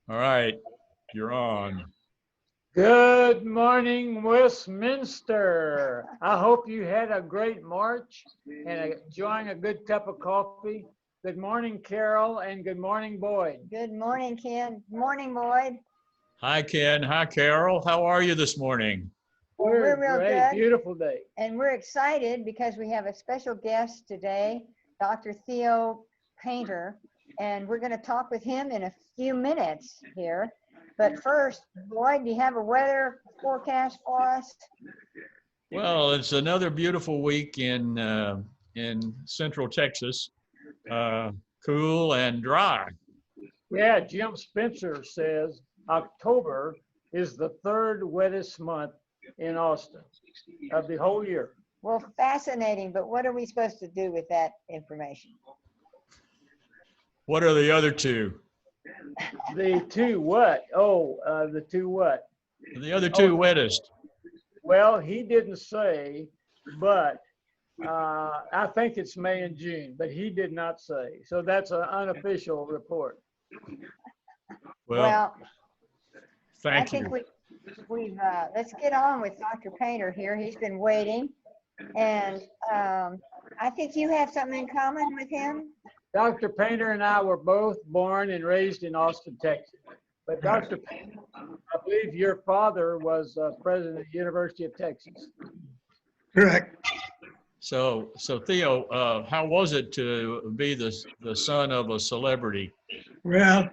All right, you're on. Good morning, Westminster. I hope you had a great March and enjoying a good cup of coffee. Good morning, Carol, and good morning, Boyd. Good morning, Ken. Morning, Boyd. Hi, Ken. Hi, Carol. How are you this morning? We're real great, good. beautiful day. And we're excited because we have a special guest today, Dr. Theo Painter, and we're going to talk with him in a few minutes here. But first, Boyd, do you have a weather forecast for us? Well, it's another beautiful week in Central Texas, cool and dry. Yeah, Jim Spencer says October is the third wettest month in Austin of the whole year. Well, fascinating, but what are we supposed to do with that information? What are the other two? The two what? Oh, the two what? The other two wettest. Well, he didn't say, but I think it's May and June, but he did not say. So that's an unofficial report. Well, I thank think you. we've let's get on with Dr. Painter here. He's been waiting, and I think you have something in common with him. Dr. Painter and I were both born and raised in Austin, Texas. But Dr. Painter, I believe your father was president of the University of Texas. Correct. So Theo, how was it to be the son of a celebrity? Well,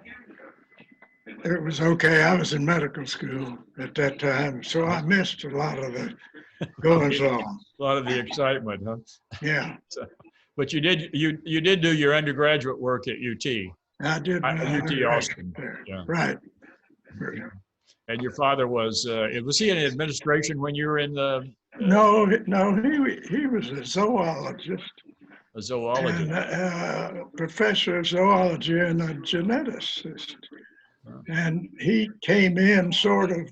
it was okay. I was in medical school at that time, so I missed a lot of the goings on. A lot of the excitement, huh? Yeah, But you did do your undergraduate work at UT. I did. UT Austin. There. Yeah. Right. And your father was he in administration when you were in the No, he was a zoologist, a zoologist? and professor of zoology and a geneticist. Wow. And he came in sort of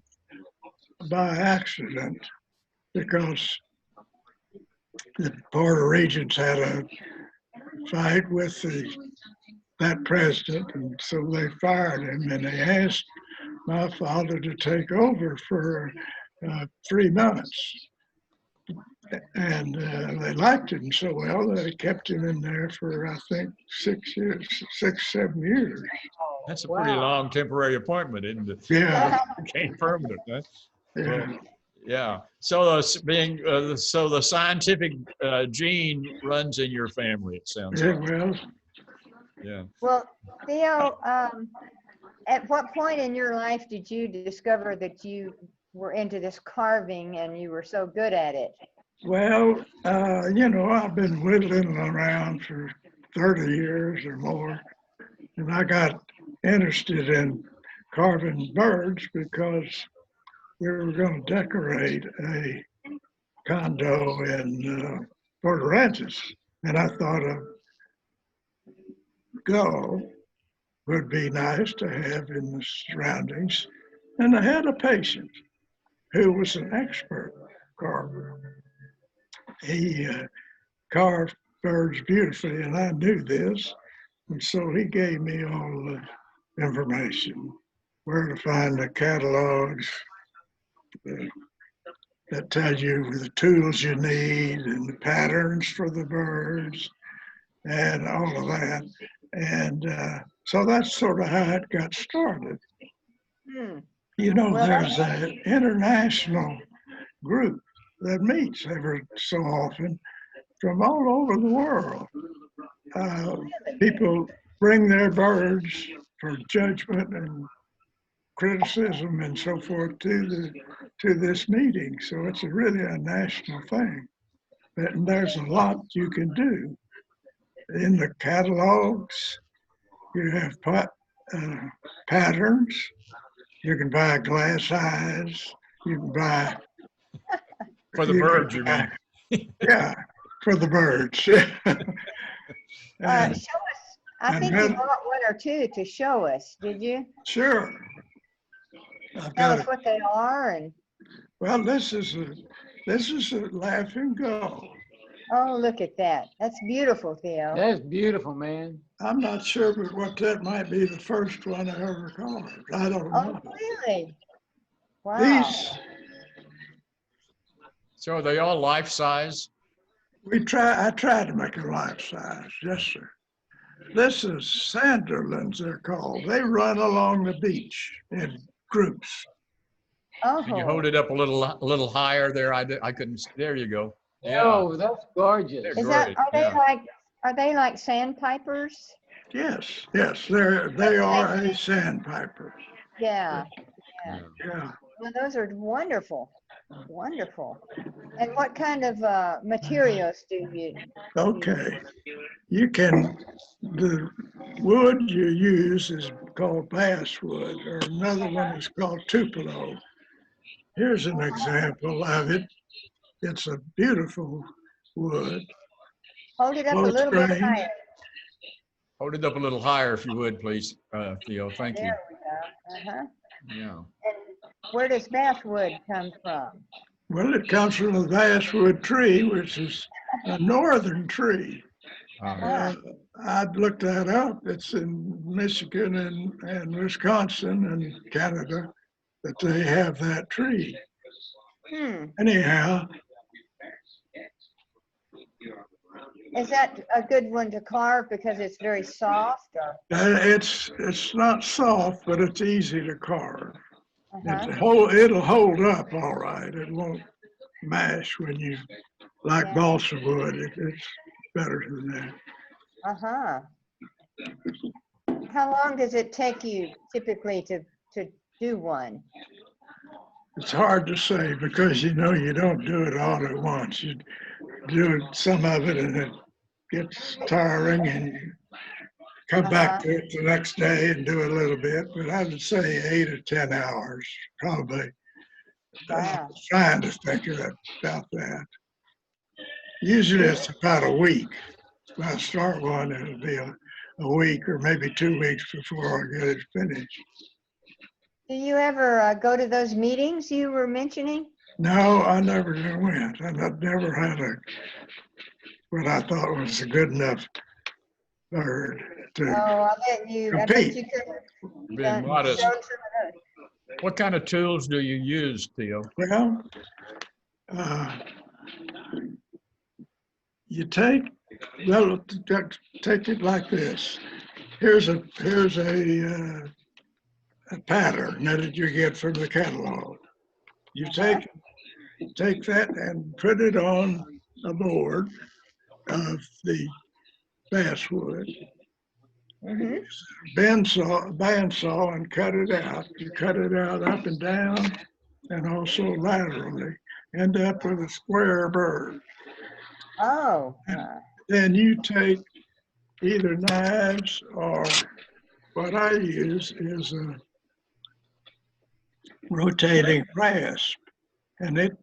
by accident because the Board of Regents had a fight with that president, and so they fired him, and they asked my father to take over for 3 months. And they liked him so well that they kept him in there for, I think, 6 years, 7 years. That's a pretty long temporary appointment, isn't it? Yeah. Became permanent, huh? Yeah. Well, yeah. So so the scientific gene runs in your family, it sounds Yeah, like. well, Yeah. Well, Theo, at what point in your life did you discover that you were into this carving and you were so good at it? well, I've been whittling around for 30 years or more, and I got interested in carving birds because we were going to decorate a condo in Port Aransas, and I thought a gull would be nice to have in the surroundings. And I had a patient who was an expert carver. He carved birds beautifully, and I knew this. And so he gave me all the information, where to find the catalogs that tell you the tools you need and the patterns for the birds and all of that. And so that's sort of how it got started. Hmm. Well, there's an international group that meets every so often from all over the world. People bring their birds for judgment and criticism and so forth to this meeting. So it's really a national thing. And there's a lot you can do. In the catalogs, you have patterns. You can buy glass eyes. You can buy For the birds, you mean? Yeah, for the birds. Show us. I think you brought one or two to show us. Did you? Sure. Tell us what they are and. Well, this is a laughing gull, Oh, look at that. That's beautiful, Theo. That's beautiful, man. I'm not sure, but what that might be the first one I ever carved. I don't Oh, know. really? Wow. These, So are they all life size? I tried to make a life size, yes, sir. This is sanderlins, they're called. They run along the beach in groups. Can you Oh, hold it up a little higher there? I couldn't, there you go. Yeah, Oh, that's gorgeous. They're is that, great, are they yeah. like, are they like sandpipers? Yes, yes, they are a sandpiper. Yeah, Yeah. Yeah. well, those are wonderful, wonderful. And what kind of materials do you? Okay. You can, the wood you use is called basswood, or another one is called tupelo. Here's an example of it. It's a beautiful wood. Hold it up a Close little bit grain. higher. Hold it up a little higher if you would, please, Theo. Thank you. There we go. Uh-huh. Yeah. And where does basswood come from? Well, it comes from the basswood tree, which is a northern tree. Uh-huh. I'd looked that up. It's in Michigan and Wisconsin and Canada that they have that tree. Hmm. Anyhow, Is that a good one to carve because it's very soft or? it's not soft, but it's easy to carve. Uh-huh. It'll hold up all right. It won't mash when you like Yeah. balsa wood. It's better than that. Uh-huh. How long does it take you typically to do one? It's hard to say because you don't do it all at once. You do some of it and it gets tiring and you come back to it the next day and do a little bit. But I would say 8 or 10 hours, probably. Wow. Trying to think about that. Usually it's about a week. When I start one, it'll be a week or maybe 2 weeks before I get it finished. Do you ever go to those meetings you were mentioning? No, I never went. And I've never had what I thought was a good enough bird Oh, to I bet compete. you could Being have modest. shown some of those. What kind of tools do you use, Theo? Well, uh, you take it like this. Here's a pattern that you get from the catalog. You take that and put it on a board of the basswood. Mm-hmm. Bandsaw and cut it out. You cut it out up and down and also laterally. End up with a square bird. Oh, Then you take either knives or what I use is a rotating rasp, and it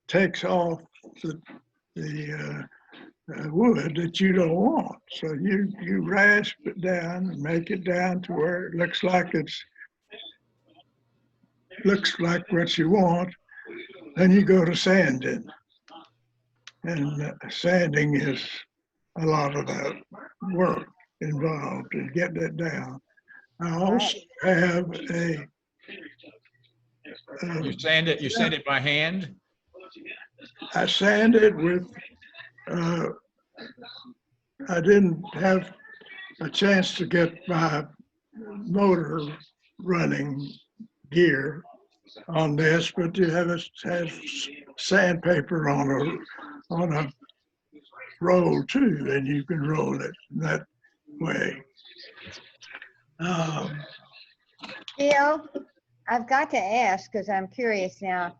takes off the wood that you don't want. So you rasp it down and make it down to where it looks like what you want. Then you go to sanding, and sanding is a lot of that work involved in getting it down. I also have You sand it by hand? I sanded with, I didn't have a chance to get my motor running gear on this, but you have sandpaper on a roll too, and you can roll it that way. Theo, I've got to ask because I'm curious now.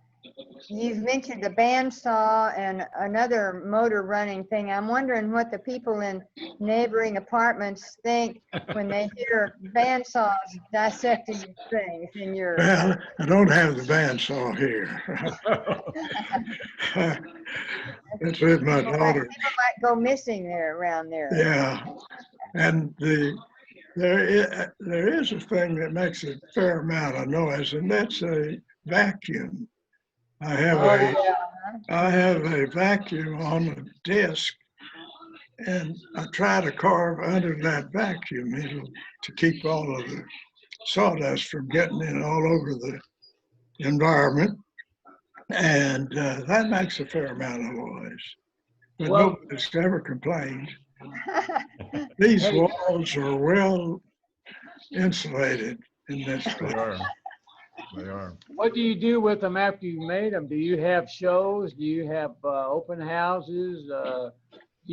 You've mentioned the bandsaw and another motor running thing. I'm wondering what the people in neighboring apartments think when they hear bandsaws dissecting things in your. Well, I don't have the bandsaw here. It's with my daughter. People might go missing there around there. Yeah, and there is a thing that makes a fair amount of noise, and that's a vacuum. I have I have a vacuum on the desk, and I try to carve under that vacuum to keep all of the sawdust from getting in all over the environment. And that makes a fair amount of noise. But Well- nobody's ever complained. These Hey. walls are well insulated in this They place. are. They are. What do you do with them after you made them? Do you have shows? Do you have open houses? Do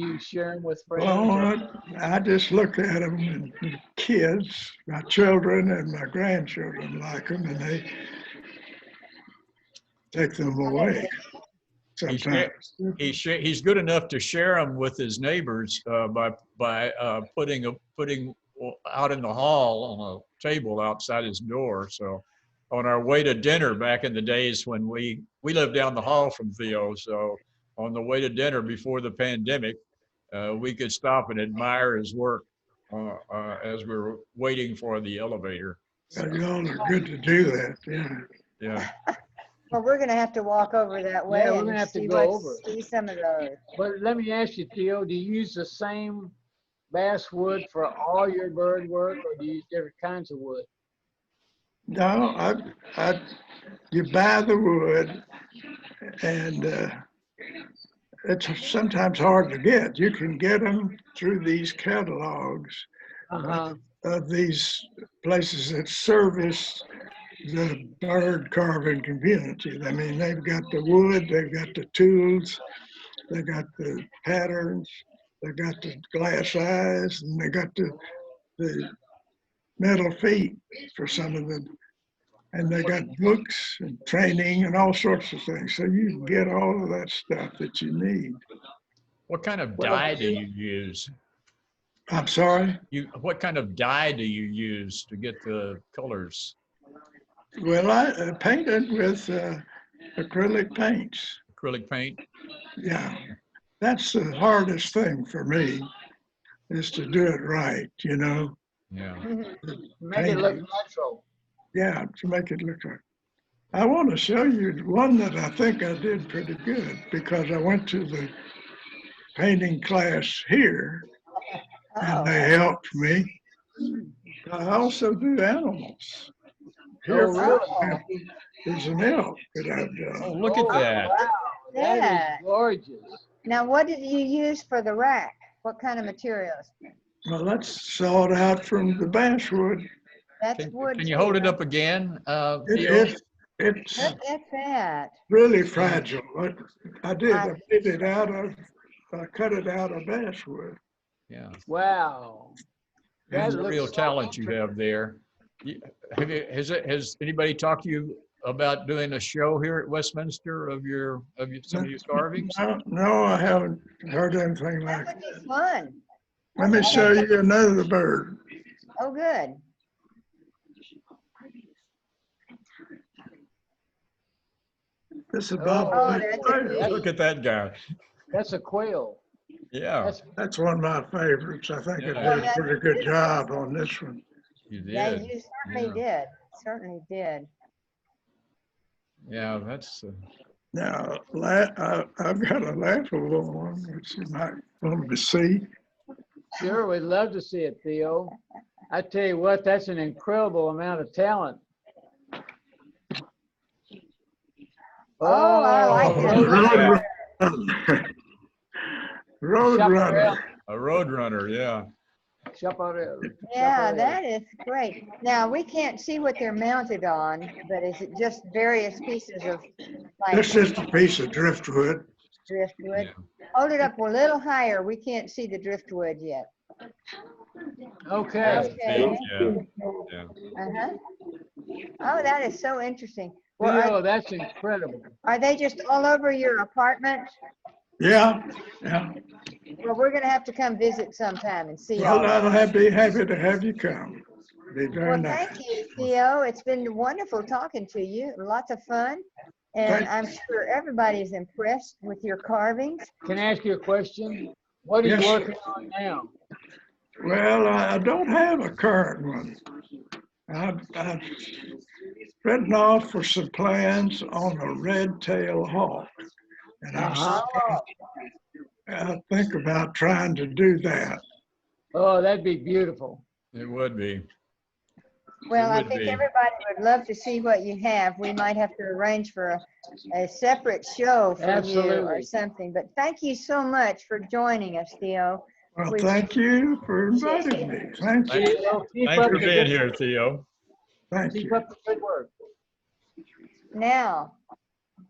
you share them with friends? Well, I just look at them, and the kids, my children and my grandchildren like them, and they take them away sometimes. He's good enough to share them with his neighbors by putting out in the hall on a table outside his door. So on our way to dinner back in the days when we lived down the hall from Theo, so on the way to dinner before the pandemic, we could stop and admire his work as we were waiting for the elevator. Y'all are good to do that, yeah. Yeah. Well, we're gonna have to walk over that way Yeah, we're and gonna have to see go over. see some of those. But let me ask you, Theo, do you use the same basswood for all your bird work, or do you use different kinds of wood? No, you buy the wood, and it's sometimes hard to get. You can get them through these catalogs Uh-huh. of these places that service the bird carving community. I mean, they've got the wood, they've got the tools, they got the patterns, they got the glass eyes, and they got the metal feet for some of them. And they got books and training and all sorts of things. So you can get all of that stuff that you need. What kind of Well, dye do you use? I'm sorry? What kind of dye do you use to get the colors? Well, I painted with acrylic paints. Acrylic paint? Yeah, that's the hardest thing for me, is to do it right, you know? Yeah. Make it look natural. Yeah, to make it look right. I want to show you one that I think I did pretty good, because I went to the painting class here and they helped me. I also do animals. Here, Oh, for example, there's an elk that I've Oh, done. look at that. Wow, that Yeah. is gorgeous. Now, what did you use for the rack? What kind of materials? Well, that's sawed out from the basswood. That's wood. Can you too, hold it huh? up again, Theo? It's Look at that. really fragile. I made it I cut it out of basswood. Yeah. Wow. That That's a looks real so talent you have there. Has anybody talked to you about doing a show here at Westminster of some of your carvings? No, I haven't heard anything like That it. would be fun. Let me show you another bird. Oh, good. This is Oh, Bob. that's a beauty. Look at that guy. That's a quail. Yeah, That's one of my favorites. I think I Yeah. did a pretty good job on this one. you Yeah, did. you certainly did. Certainly did. Yeah, that's, Now, I've got a laughable one, which you might want to see. Sure, we'd love to see it, Theo. I tell you what, that's an incredible amount of talent. Oh, I like Roadrunner. that. Roadrunner. a road runner, yeah. Yeah, that is great. Now, we can't see what they're mounted on, but is it just various pieces of like This is a piece of driftwood. driftwood? Hold it up a little higher. We can't see the driftwood yet. Okay. Okay. Yeah. Uh-huh. Oh, that is so interesting. Well, Theo, that's incredible. are they just all over your apartment? Yeah. Well, we're gonna have to come visit sometime and see Well, all I'll that. be happy to have you come. Be very Well, nice. thank you, Theo. It's been wonderful talking to you. Lots of fun. And Thank- I'm sure everybody's impressed with your carvings. Can I ask you a question? What are you Yes. working on now? Well, I don't have a current one. I've written off for some plans on a red-tailed hawk. And Uh-huh. I think about trying to do that. Oh, that'd be beautiful. It would be. Well, I would think be. everybody would love to see what you have. We might have to arrange for a separate show for you or Absolutely. something. But thank you so much for joining us, Theo. Well, We thank you for inviting me. Thank you. Well, keep Thanks up for the being good here, work. Theo. Thank Keep you. up the good work. Now,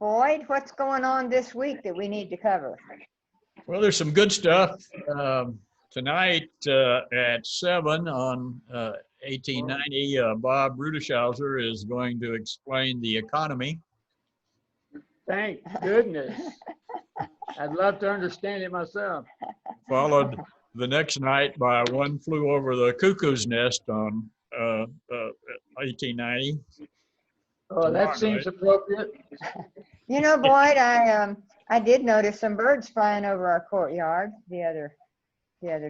Boyd, what's going on this week that we need to cover? Well, there's some good stuff. Tonight at 7 on 1890, Bob Rudeshauser is going to explain the economy. Thank goodness. I'd love to understand it myself. Followed the next night by One Flew Over the Cuckoo's Nest on 1890. Oh, that Tomorrow seems night. appropriate. You know, Boyd, I did notice some birds flying over our courtyard the other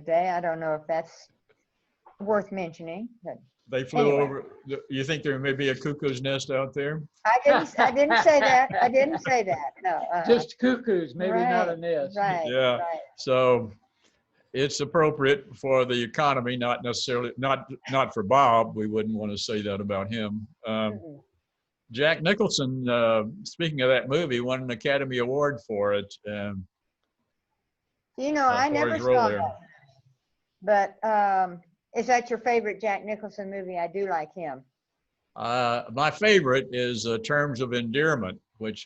day. I don't know if that's worth mentioning, but They flew Anyway. over. You think there may be a cuckoo's nest out there? I didn't say that. I didn't say that. No. Just cuckoos, maybe not a Right, nest. Right. Yeah. Right. So it's appropriate for the economy, not necessarily, not for Bob. We wouldn't want to say that about him. Mm-mm. Jack Nicholson, speaking of that movie, won an Academy Award for it. You know, I for never his role saw there. that. But is that your favorite Jack Nicholson movie? I do like him. My favorite is Terms of Endearment, which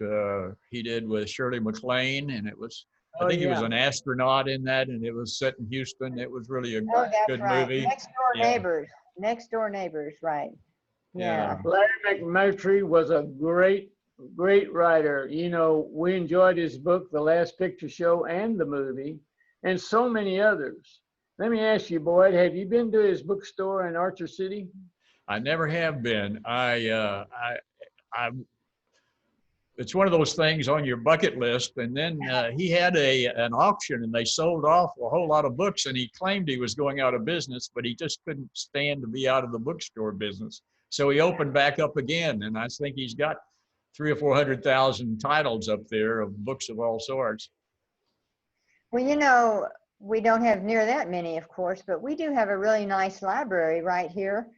he did with Shirley MacLaine, and it was, I Oh, think he was yeah. an astronaut in that, and it was set in Houston. It was really a Oh, that's good right. movie. Next door Yeah. neighbors. Next door neighbors. Right. Yeah. Larry McMurtry was a great writer. You know, we enjoyed his book, The Last Picture Show, and the movie, and so many others. Let me ask you, Boyd, have you been to his bookstore in Archer City? I never have been. It's one of those things on your bucket list. And then he had an auction, and they sold off a whole lot of books, and he claimed he was going out of business, but he just couldn't stand to be out of the bookstore business. So he opened back up again, and I think he's got 300,000 or 400,000 titles up there of books of all sorts. Well, you know, we don't have near that many, of course, but we do have a really nice library right here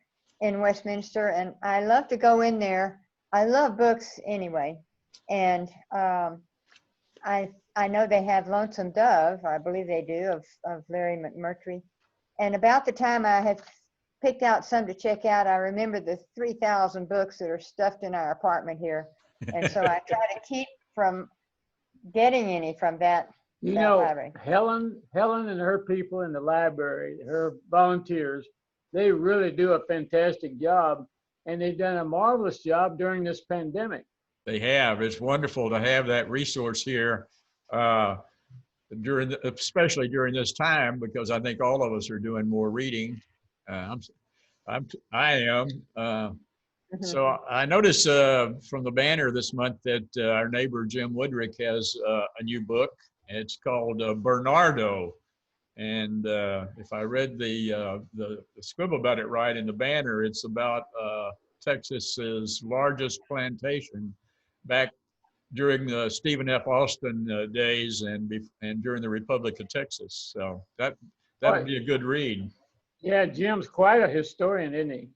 in Westminster, and I love to go in there. I love books anyway, and I know they have Lonesome Dove, I believe they do, of Larry McMurtry. And about the time I had picked out some to check out, I remember the 3,000 books that are stuffed in our apartment here, and so I try to keep from getting any from that. You That know, library. Helen and her people in the library, her volunteers, they really do a fantastic job, and they've done a marvelous job during this pandemic. They have. It's wonderful to have that resource here especially during this time, because I think all of us are doing more reading. I am. So I noticed from the banner this month that our neighbor Jim Woodrick has a new book. It's called Bernardo. And if I read the scribble about it right in the banner, it's about Texas's largest plantation back during the Stephen F. Austin days and during the Republic of Texas. So that would be a good read. Yeah, Jim's quite a historian, isn't he?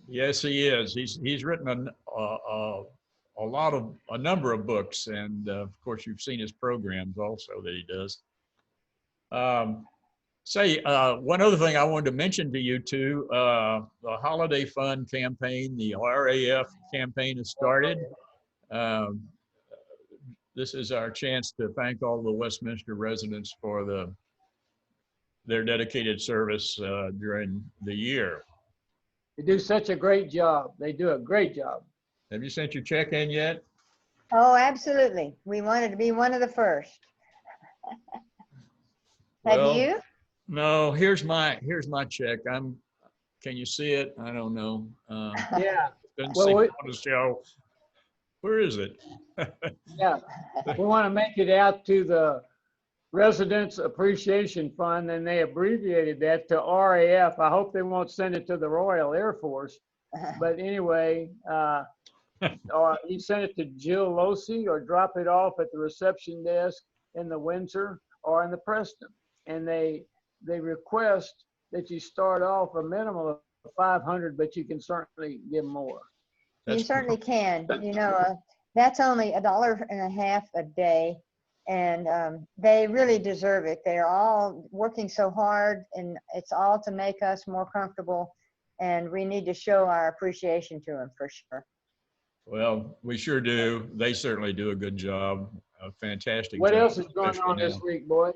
Yes, he is. He's written a number of books, and of course you've seen his programs also that he does. One other thing I wanted to mention to you too, the Holiday Fund campaign, the RAF campaign has started. This is our chance to thank all the Westminster residents for their dedicated service during the year. They do such a great job. They do a great job. Have you sent your check in yet? Oh, absolutely. We wanted to be one of the first. Have you? No, here's my check. Can you see it? I don't know. Yeah. Doesn't Well, seem on the show. Where is it? Yeah. We want to make it out to the Residents Appreciation Fund, and they abbreviated that to RAF. I hope they won't send it to the Royal Air Force. But anyway, or you send it to Jill Losey, or drop it off at the reception desk in the Windsor or in the Preston. And they request that you start off a minimum of 500, but you can certainly give more. You certainly can. You know, that's only $1.50 a day, and they really deserve it. They're all working so hard, and it's all to make us more comfortable, and we need to show our appreciation to them for sure. Well, we sure do. They certainly do a good job. A fantastic What job, else is going especially on this now. week, Boyd?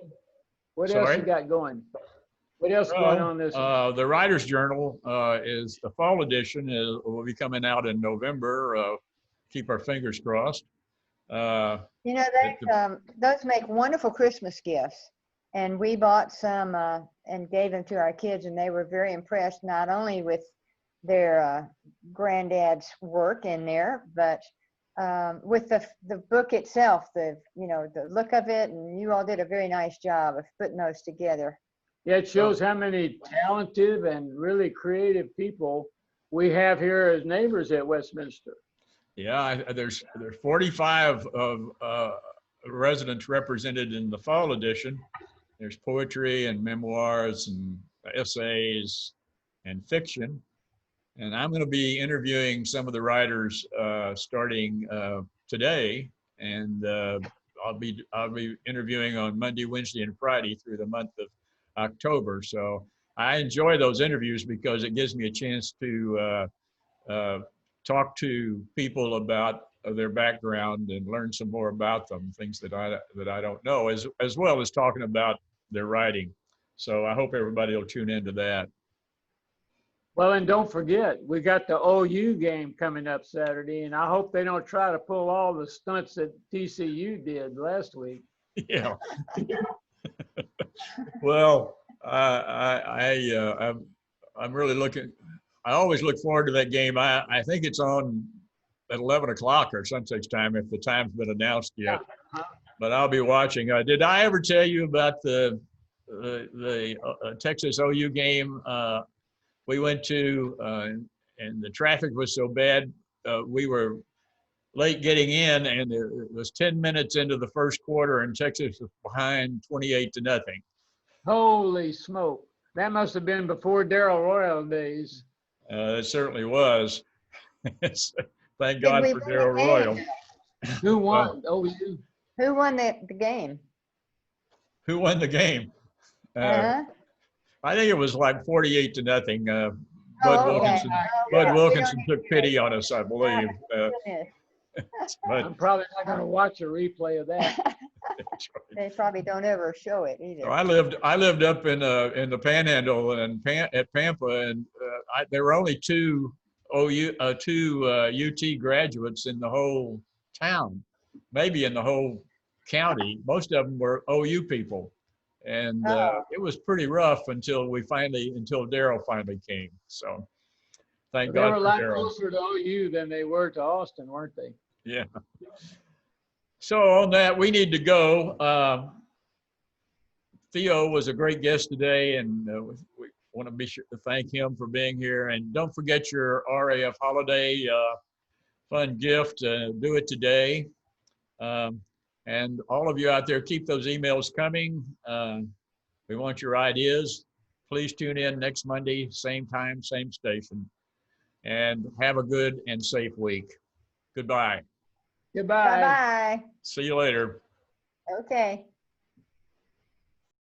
What else Sorry? you got going? What else is going on this week? The Writer's Journal is the fall edition. Will be coming out in November. Keep our fingers crossed. You know, those make wonderful Christmas gifts. And we bought some and gave them to our kids, and they were very impressed, not only with their granddad's work in there, but with the book itself, the look of it, and you all did a very nice job of putting those together. Yeah, it shows how many talented and really creative people we have here as neighbors at Westminster. Yeah, there's 45 of residents represented in the fall edition. There's poetry and memoirs and essays and fiction. And I'm going to be interviewing some of the writers starting today, and I'll be interviewing on Monday, Wednesday, and Friday through the month of October. So I enjoy those interviews because it gives me a chance to talk to people about their background and learn some more about them, things that I don't know, as well as talking about their writing. So I hope everybody will tune into that. Well, and don't forget, we got the OU game coming up Saturday, and I hope they don't try to pull all the stunts that TCU did last week. Yeah. Well, I'm really looking. I always look forward to that game. I think it's on at 11 o'clock or some such time, if the time's been announced yet. But I'll be watching. Did I ever tell you about the Texas OU game we went to, and the traffic was so bad, we were late getting in, and it was 10 minutes into the first quarter, and Texas was behind 28-0. Holy smoke. That must have been before Darrell Royal days. It certainly was. Thank Did God we for win Darrell the game? Royal. Who won? OU. Who won the game? Who won the game? Uh-huh. I think it was like 48-0. Bud Oh, okay. Wilkinson. Oh, Bud yeah. Wilkinson took pity on us, I believe. Goodness. But I'm probably not going to watch a replay of that. They probably don't ever show it either. so I lived up in the Panhandle and at Pampa, and there were only two UT graduates in the whole town, maybe in the whole county. Most of them were OU people, and it was pretty rough until Darrell finally came. So thank They God were a for lot Darrell. closer to OU than they were to Austin, weren't they? Yeah. So on that, we need to go. Theo was a great guest today, and we want to be sure to thank him for being here. And don't forget your RAF holiday fun gift. Do it today. And all of you out there, keep those emails coming. We want your ideas. Please tune in next Monday, same time, same station. And have a good and safe week. Goodbye. Goodbye. Bye-bye. See you later. Okay.